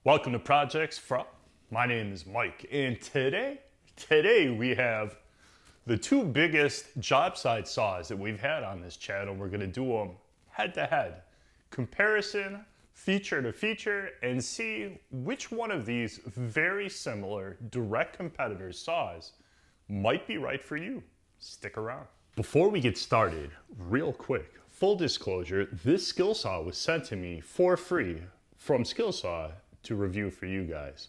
Welcome to Projects From. My name is Mike, and today we have the two biggest job site saws that we've had on this channel. We're going to do them head to head, comparison, feature to feature, and see which one of these very similar direct competitor saws might be right for you. Stick around. Before we get started, real quick, full disclosure, this Skilsaw was sent to me for free from Skilsaw to review for you guys.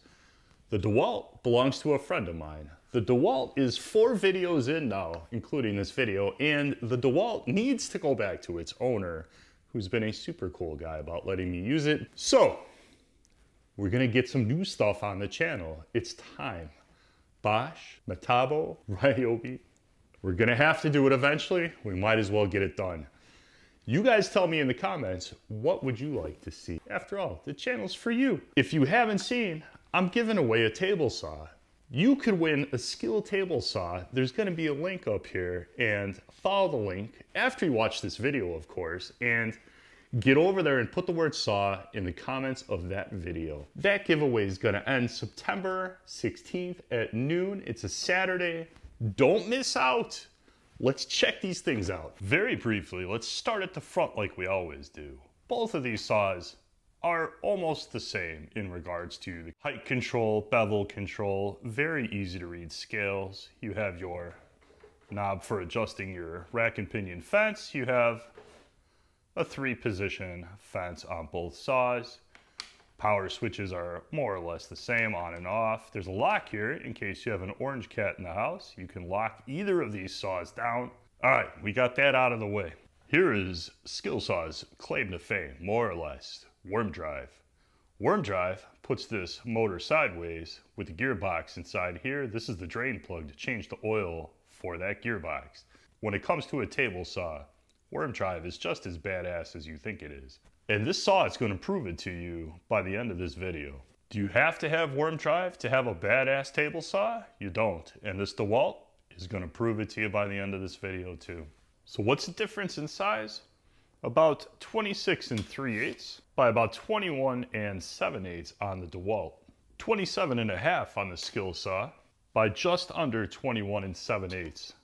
The DeWALT belongs to a friend of mine. The DeWALT is 4 videos in now, including this video, and the DeWALT needs to go back to its owner, who's been a super cool guy about letting me use it. So, we're gonna get some new stuff on the channel. It's time. Bosch, Metabo, Ryobi. We're gonna have to do it eventually. We might as well get it done. You guys tell me in the comments, what would you like to see? After all, the channel's for you. If you haven't seen, I'm giving away a table saw. You could win a Skill table saw. There's gonna be a link up here, and follow the link after you watch this video, of course, and get over there and put the word saw in the comments of that video. That giveaway is gonna end September 16th at noon. It's a Saturday. Don't miss out. Let's check these things out. Very briefly, let's start at the front like we always do. Both of these saws are almost the same in regards to the height control, bevel control, very easy to read scales. You have your knob for adjusting your rack and pinion fence. You have a 3-position fence on both saws. Power switches are more or less the same, on and off. There's a lock here in case you have an orange cat in the house. You can lock either of these saws down. All right, we got that out of the way. Here is Skilsaw's claim to fame, more or less, worm drive. Worm drive puts this motor sideways with the gearbox inside here. This is the drain plug to change the oil for that gearbox. When it comes to a table saw, worm drive is just as badass as you think it is. And this saw is going to prove it to you by the end of this video. Do you have to have worm drive to have a badass table saw? You don't. And this DeWALT is going to prove it to you by the end of this video too. So what's the difference in size? About 26 3/8 by about 21 7/8 on the DeWALT. 27.5 on the Skilsaw by just under 21 7/8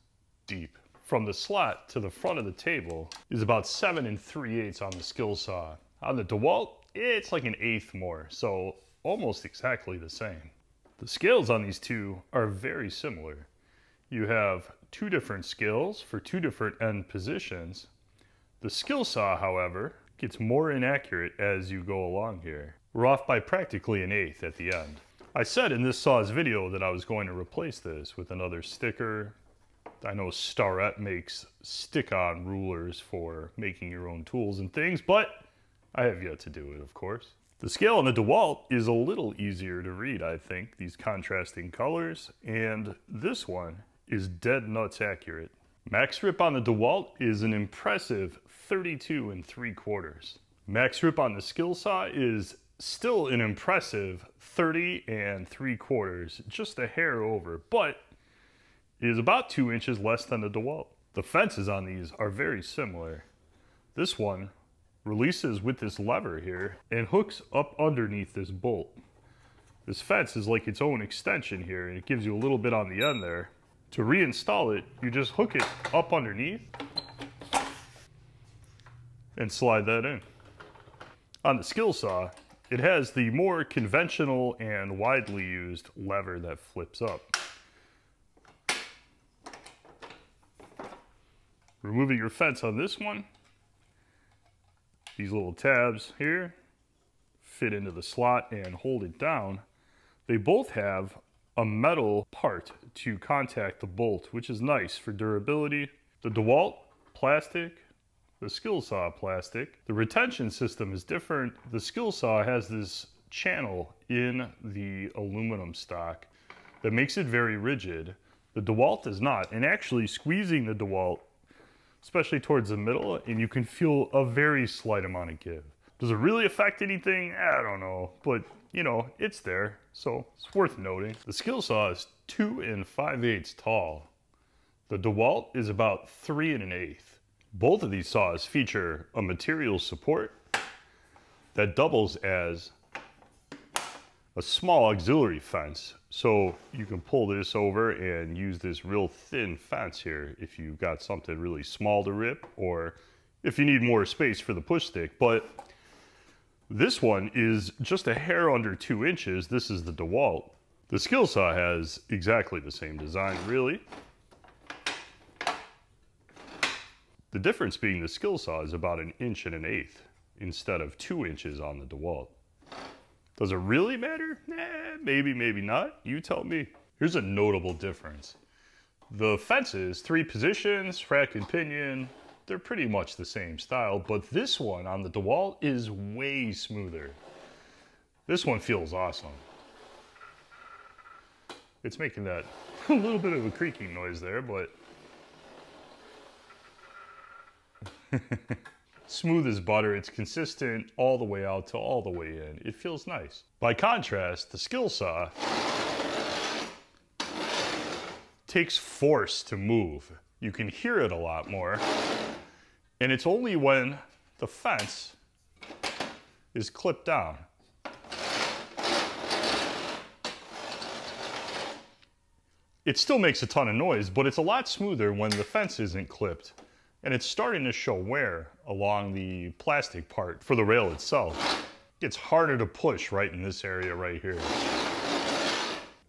deep. From the slot to the front of the table is about 7 3/8 on the Skilsaw. On the DeWALT, it's like an eighth more, so almost exactly the same. The scales on these two are very similar. You have 2 different scales for 2 different end positions. The Skilsaw, however, gets more inaccurate as you go along here. We're off by practically an eighth at the end. I said in this saw's video that I was going to replace this with another sticker. I know Starrett makes stick-on rulers for making your own tools and things, but I have yet to do it, of course. The scale on the DeWALT is a little easier to read, I think, these contrasting colors, and this one is dead nuts accurate. Max rip on the DeWALT is an impressive 32 3/4. Max rip on the Skilsaw is still an impressive 30 3/4, just a hair over, but is about 2 inches less than the DeWALT. The fences on these are very similar. This one releases with this lever here and hooks up underneath this bolt. This fence is like its own extension here, and it gives you a little bit on the end there. To reinstall it, you just hook it up underneath and slide that in. On the Skilsaw, it has the more conventional and widely used lever that flips up. Removing your fence on this one, these little tabs here fit into the slot and hold it down. They both have a metal part to contact the bolt, which is nice for durability. The DeWALT, plastic. The Skilsaw, plastic. The retention system is different. The Skilsaw has this channel in the aluminum stock that makes it very rigid. The DeWALT does not, and actually squeezing the DeWALT, especially towards the middle, and you can feel a very slight amount of give. Does it really affect anything? I don't know, but you know, it's there, so it's worth noting. The Skilsaw is 2 5/8 tall. The DeWALT is about 3 1/8. Both of these saws feature a material support that doubles as a small auxiliary fence. So you can pull this over and use this real thin fence here if you've got something really small to rip, or if you need more space for the push stick. But this one is just a hair under 2 inches. This is the DeWALT. The Skilsaw has exactly the same design, really. The difference being the Skilsaw is about 1 1/8 inches instead of 2 inches on the DeWALT. Does it really matter? Maybe, maybe not. You tell me. Here's a notable difference. The fences, 3 positions, rack and pinion, they're pretty much the same style, but this one on the DeWALT is way smoother. This one feels awesome. It's making that a little bit of a creaking noise there, but smooth as butter. It's consistent all the way out to all the way in. It feels nice. By contrast, the Skilsaw takes force to move. You can hear it a lot more. And it's only when the fence is clipped down. It still makes a ton of noise, but it's a lot smoother when the fence isn't clipped. And it's starting to show wear along the plastic part for the rail itself. It's harder to push right in this area right here.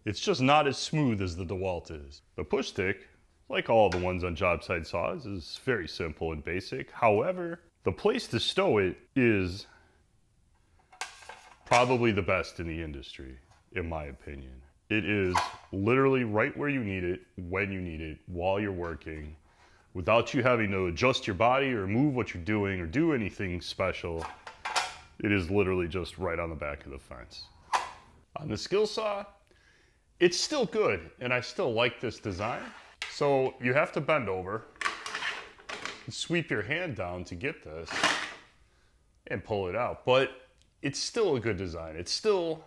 It's just not as smooth as the DeWALT is. The push stick, like all the ones on job site saws, is very simple and basic. However, the place to stow it is probably the best in the industry, in my opinion. It is literally right where you need it, when you need it, while you're working, without you having to adjust your body or move what you're doing or do anything special. It is literally just right on the back of the fence. On the Skilsaw, it's still good, and I still like this design. So you have to bend over and sweep your hand down to get this and pull it out. But it's still a good design. It's still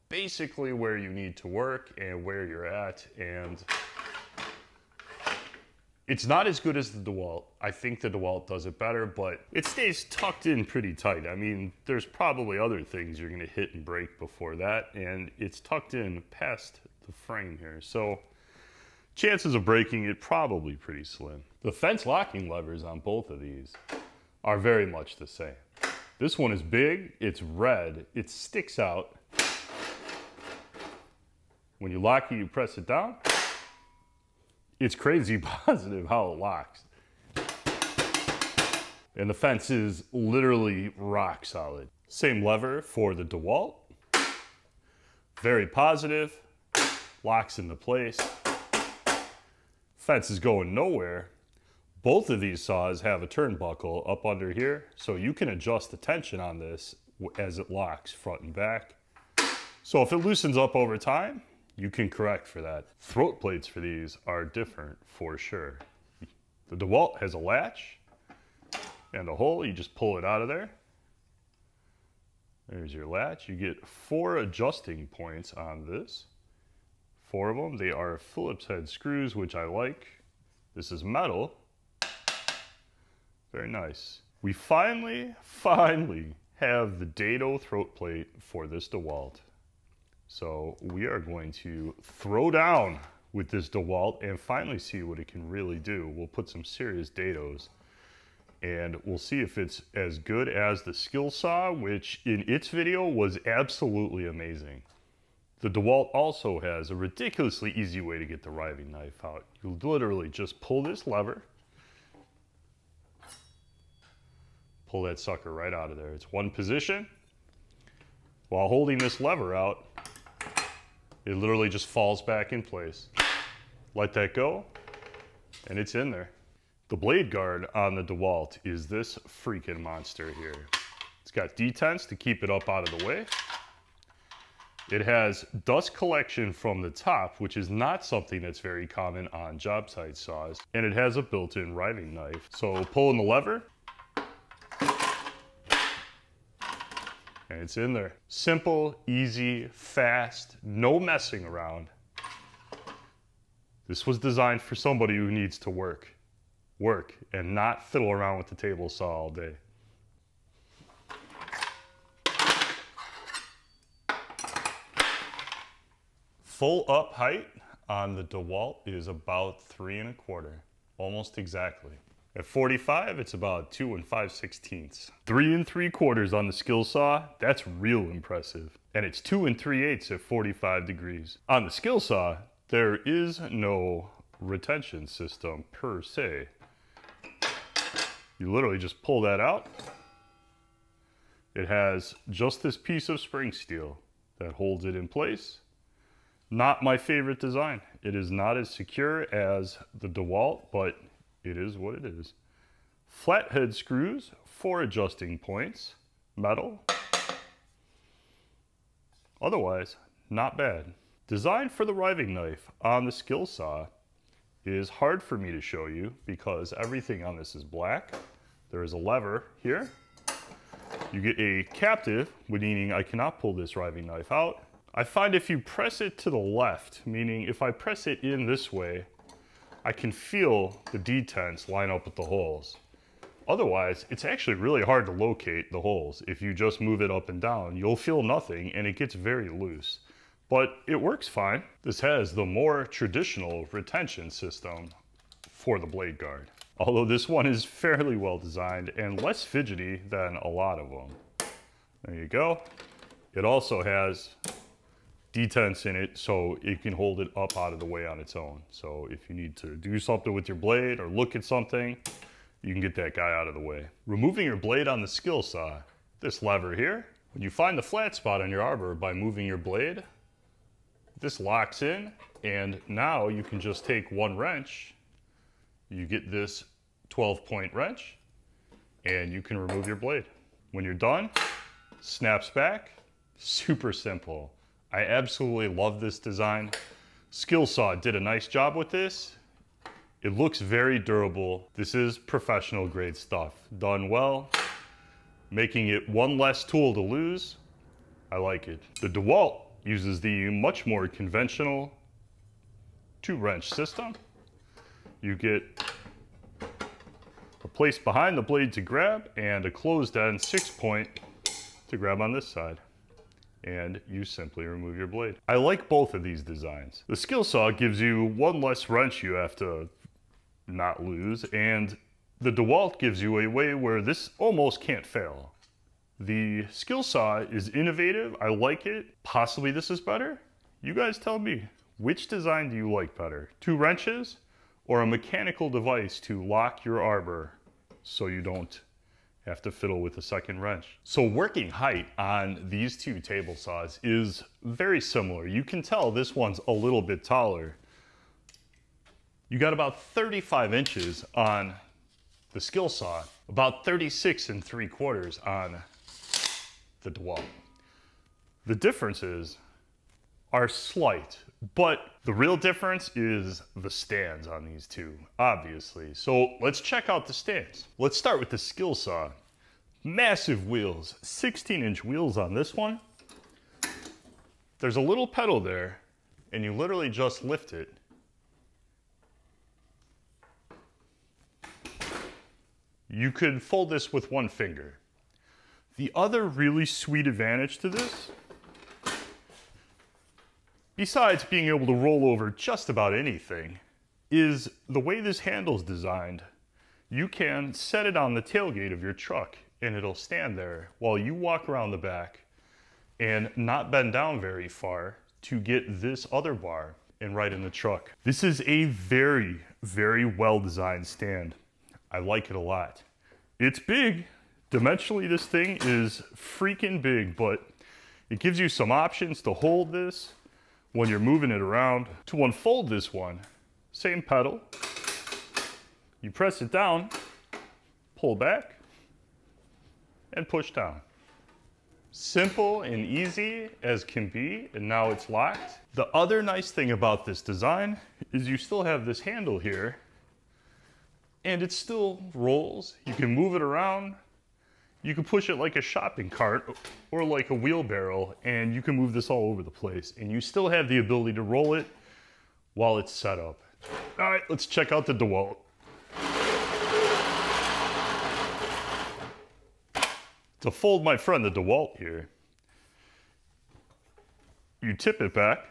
basically where you need to work and where you're at, and it's not as good as the DeWALT. I think the DeWALT does it better, but it stays tucked in pretty tight. I mean, there's probably other things you're gonna hit and break before that, and it's tucked in past the frame here. So chances of breaking it probably pretty slim. The fence locking levers on both of these are very much the same. This one is big, it's red, it sticks out. When you lock it, you press it down. It's crazy positive how it locks. And the fence is literally rock solid. Same lever for the DeWALT. Very positive, locks into place. Fence is going nowhere. Both of these saws have a turnbuckle up under here, so you can adjust the tension on this as it locks front and back. So if it loosens up over time, you can correct for that. Throat plates for these are different for sure. The DeWALT has a latch and a hole. You just pull it out of there. There's your latch. You get 4 adjusting points on this. 4 of them. They are Phillips head screws, which I like. This is metal. Very nice. We finally have the dado throat plate for this DeWALT. So we are going to throw down with this DeWALT and finally see what it can really do. We'll put some serious dados and we'll see if it's as good as the Skilsaw, which in its video was absolutely amazing. The DeWALT also has a ridiculously easy way to get the riving knife out. You literally just pull this lever, pull that sucker right out of there. It's one position. While holding this lever out, it literally just falls back in place. Let that go, and it's in there. The blade guard on the DeWALT is this freaking monster here. It's got detents to keep it up out of the way. It has dust collection from the top, which is not something that's very common on job site saws. And it has a built-in riving knife. So pulling the lever, and it's in there. Simple, easy, fast, no messing around. This was designed for somebody who needs to work, and not fiddle around with the table saw all day. full up height on the DeWALT is about 3 1/4, almost exactly. At 45, it's about 2 5/16. 3 3/4 on the Skilsaw, that's real impressive. And it's 2 3/8 at 45 degrees. On the Skilsaw, there is no retention system per se. You literally just pull that out. It has just this piece of spring steel that holds it in place. Not my favorite design. It is not as secure as the DeWALT, but it is what it is. Flathead screws, 4 adjusting points, metal. Otherwise, not bad. Designed for the riving knife on the Skilsaw is hard for me to show you because everything on this is black. There is a lever here. You get a captive, meaning I cannot pull this riving knife out. I find if you press it to the left, meaning if I press it in this way, I can feel the detents line up with the holes. Otherwise, it's actually really hard to locate the holes. If you just move it up and down, you'll feel nothing and it gets very loose. But it works fine. This has the more traditional retention system for the blade guard. Although this one is fairly well designed and less fidgety than a lot of them. There you go. It also has detents in it so it can hold it up out of the way on its own. So if you need to do something with your blade or look at something, you can get that guy out of the way. Removing your blade on the Skilsaw, this lever here, when you find the flat spot on your arbor by moving your blade, this locks in, and now you can just take one wrench, you get this 12-point wrench, and you can remove your blade. When you're done, snaps back, super simple. I absolutely love this design. Skilsaw did a nice job with this. It looks very durable. This is professional grade stuff. Done well, making it one less tool to lose. I like it. The DeWALT uses the much more conventional 2-wrench system. You get a place behind the blade to grab and a closed end 6-point to grab on this side. And you simply remove your blade. I like both of these designs. The Skilsaw gives you one less wrench you have to not lose, and the DeWALT gives you a way where this almost can't fail. The Skilsaw is innovative. I like it. Possibly this is better. You guys tell me. Which design do you like better? 2 wrenches or a mechanical device to lock your arbor so you don't have to fiddle with a second wrench? So working height on these two table saws is very similar. You can tell this one's a little bit taller. You got about 35 inches on the Skilsaw, about 36 3/4 on the DeWALT. The differences are slight, but the real difference is the stands on these two, obviously. So let's check out the stands. Let's start with the Skilsaw. Massive wheels, 16-inch wheels on this one. There's a little pedal there, and you literally just lift it. You could fold this with one finger. The other really sweet advantage to this, besides being able to roll over just about anything, is the way this handle's designed. You can set it on the tailgate of your truck and it'll stand there while you walk around the back and not bend down very far to get this other bar and right in the truck. This is a very, very well designed stand. I like it a lot. It's big. Dimensionally, this thing is freaking big, but it gives you some options to hold this when you're moving it around. To unfold this one, same pedal. You press it down, pull back, and push down. Simple and easy as can be, and now it's locked. The other nice thing about this design is you still have this handle here, and it still rolls. You can move it around. You can push it like a shopping cart or like a wheelbarrow, and you can move this all over the place. And you still have the ability to roll it while it's set up. All right, let's check out the DeWALT. To fold my friend the DeWALT here, you tip it back,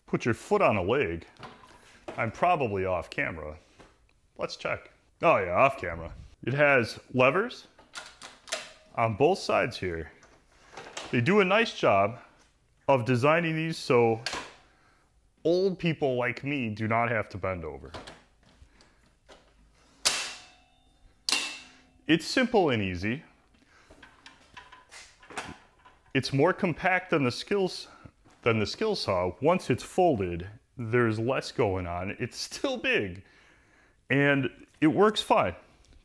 Put your foot on a leg. I'm probably off camera. Let's check. Oh yeah, off camera. It has levers on both sides here. They do a nice job of designing these so old people like me do not have to bend over. It's simple and easy. It's more compact than the Skilsaw. Once it's folded, there's less going on. It's still big, and it works fine,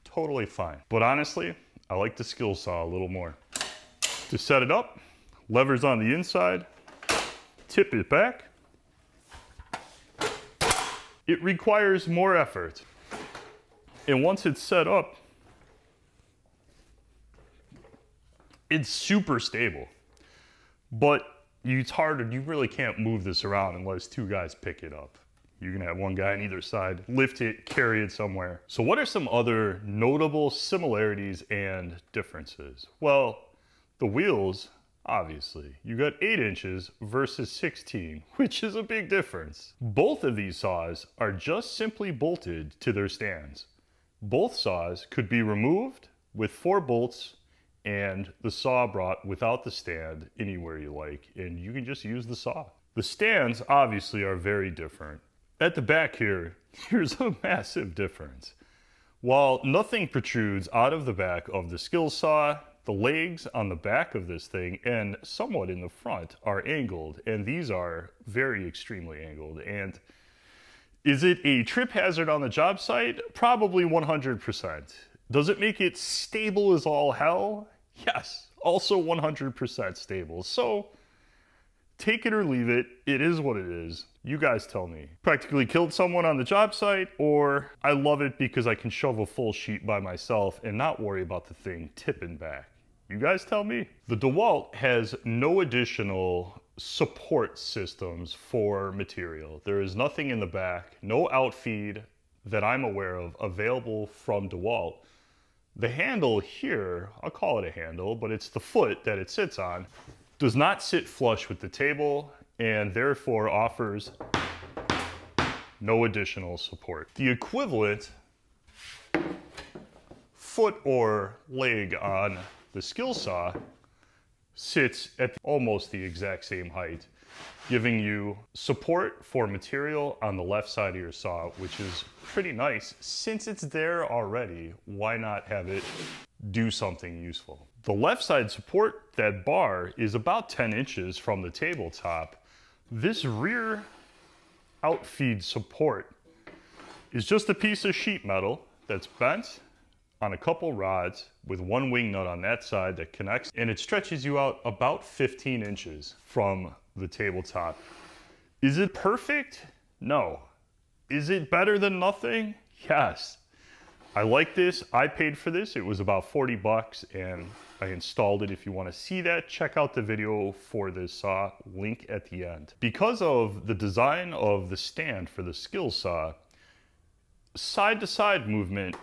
totally fine. But honestly, I like the Skilsaw a little more. To set it up, levers on the inside, tip it back. It requires more effort. And once it's set up, it's super stable. But it's hard, you really can't move this around unless two guys pick it up. You're gonna have one guy on either side, lift it, carry it somewhere. So what are some other notable similarities and differences? Well, the wheels, obviously. You got 8 inches versus 16, which is a big difference. Both of these saws are just simply bolted to their stands. Both saws could be removed with 4 bolts and the saw brought without the stand anywhere you like, and you can just use the saw. The stands obviously are very different. At the back here, here's a massive difference. While nothing protrudes out of the back of the Skilsaw, the legs on the back of this thing and somewhat in the front are angled, and these are very extremely angled. And is it a trip hazard on the job site? Probably 100%. Does it make it stable as all hell? Yes, also 100% stable. So take it or leave it. It is what it is. You guys tell me. Practically killed someone on the job site, or I love it because I can shove a full sheet by myself and not worry about the thing tipping back. You guys tell me. The DeWALT has no additional support systems for material. There is nothing in the back, no outfeed that I'm aware of available from DeWALT. The handle here, I'll call it a handle, but it's the foot that it sits on, does not sit flush with the table and therefore offers no additional support. The equivalent foot or leg on the Skilsaw sits at almost the exact same height, giving you support for material on the left side of your saw, which is pretty nice. Since it's there already, why not have it do something useful? The left side support, that bar, is about 10 inches from the tabletop. This rear outfeed support is just a piece of sheet metal that's bent on a couple rods with one wing nut on that side that connects, and it stretches you out about 15 inches from the tabletop. Is it perfect? No. Is it better than nothing? Yes. I like this. I paid for this. It was about 40 bucks and I installed it. If you want to see that, check out the video for this saw, link at the end. Because of the design of the stand for the Skilsaw, side to side movement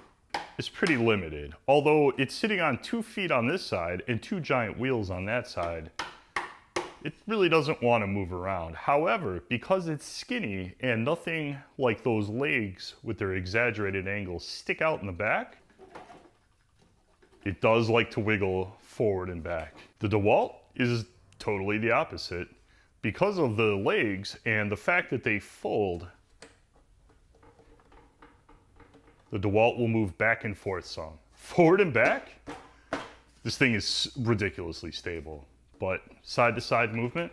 is pretty limited. Although it's sitting on 2 feet on this side and 2 giant wheels on that side, it really doesn't want to move around. However, because it's skinny and nothing like those legs with their exaggerated angles stick out in the back, it does like to wiggle forward and back. The DeWALT is totally the opposite. Because of the legs and the fact that they fold, the DeWALT will move back and forth some. Forward and back, this thing is ridiculously stable. But side to side movement,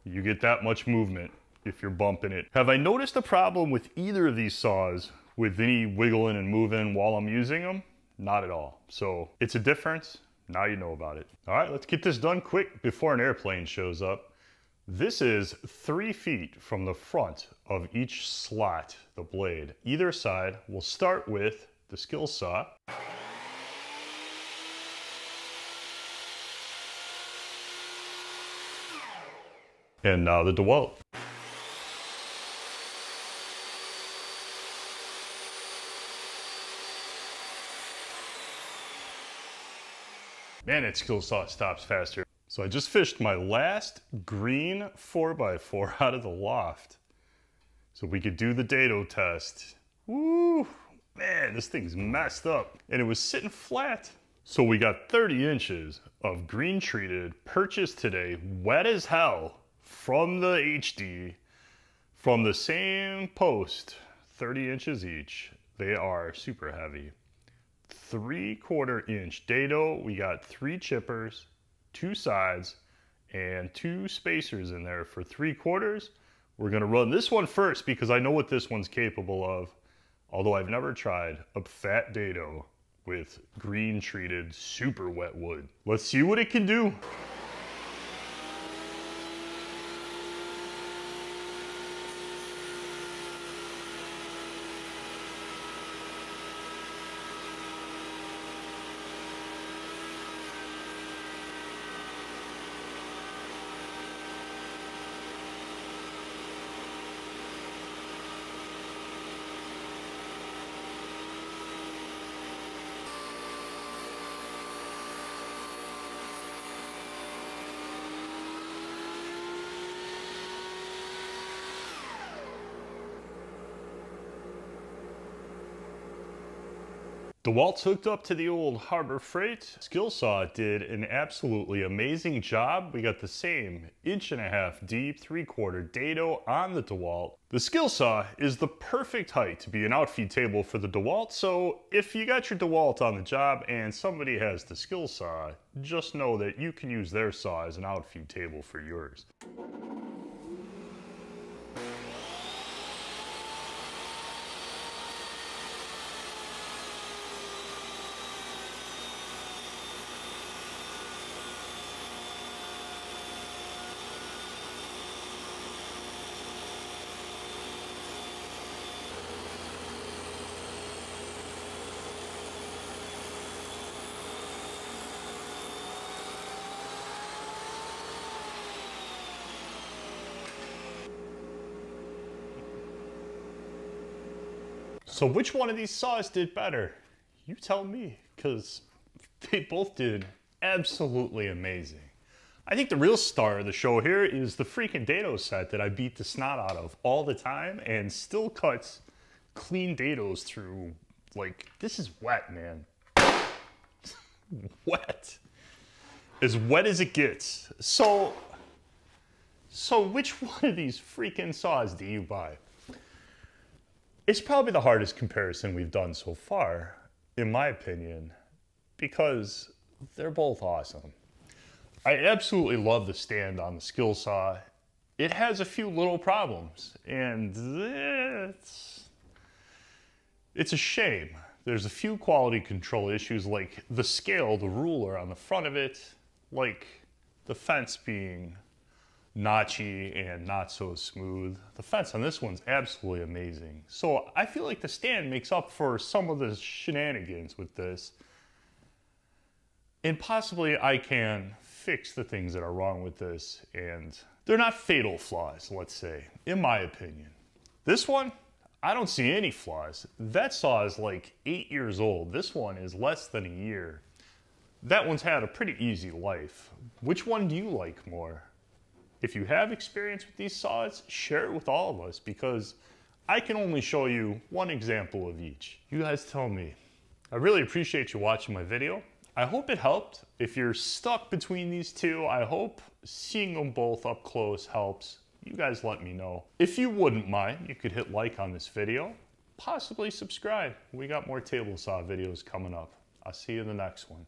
you get that much movement if you're bumping it. Have I noticed a problem with either of these saws with any wiggling and moving while I'm using them? Not at all. So it's a difference. Now you know about it. All right, let's get this done quick before an airplane shows up. This is 3 feet from the front of each slot, the blade. Either side, we'll start with the Skilsaw. And now the DeWALT. Man, that Skilsaw stops faster. So I just fished my last green 4x4 out of the loft so we could do the dado test. Woo! Man, this thing's messed up. And it was sitting flat. So we got 30 inches of green treated, purchased today, wet as hell, from the HD, from the same post, 30 inches each. They are super heavy. 3/4 inch dado. We got 3 chippers, 2 sides, and 2 spacers in there for 3/4. We're gonna run this one first because I know what this one's capable of. Although I've never tried a fat dado with green treated super wet wood. Let's see what it can do. DeWALT's hooked up to the old Harbor Freight. Skilsaw did an absolutely amazing job. We got the same 1.5 deep, 3/4 dado on the DeWALT. The Skilsaw is the perfect height to be an outfeed table for the DeWALT, so if you got your DeWALT on the job and somebody has the Skilsaw, just know that you can use their saw as an outfeed table for yours. So which one of these saws did better? You tell me, because they both did absolutely amazing. I think the real star of the show here is the freaking dado set that I beat the snot out of all the time and still cuts clean dados through. Like, this is wet, man. Wet. As wet as it gets. So which one of these freaking saws do you buy? It's probably the hardest comparison we've done so far, in my opinion, because they're both awesome. I absolutely love the stand on the Skilsaw. It has a few little problems, and it's a shame. There's a few quality control issues, like the scale, the ruler on the front of it, like the fence being notchy and not so smooth. The fence on this one's absolutely amazing. So I feel like the stand makes up for some of the shenanigans with this. And possibly I can fix the things that are wrong with this, and they're not fatal flaws, let's say, in my opinion. This one, I don't see any flaws. That saw is like 8 years old. This one is less than a year. That one's had a pretty easy life. Which one do you like more? If you have experience with these saws, share it with all of us, because I can only show you one example of each. You guys tell me. I really appreciate you watching my video. I hope it helped. If you're stuck between these two, I hope seeing them both up close helps. You guys let me know. If you wouldn't mind, you could hit like on this video, possibly subscribe. We got more table saw videos coming up. I'll see you in the next one.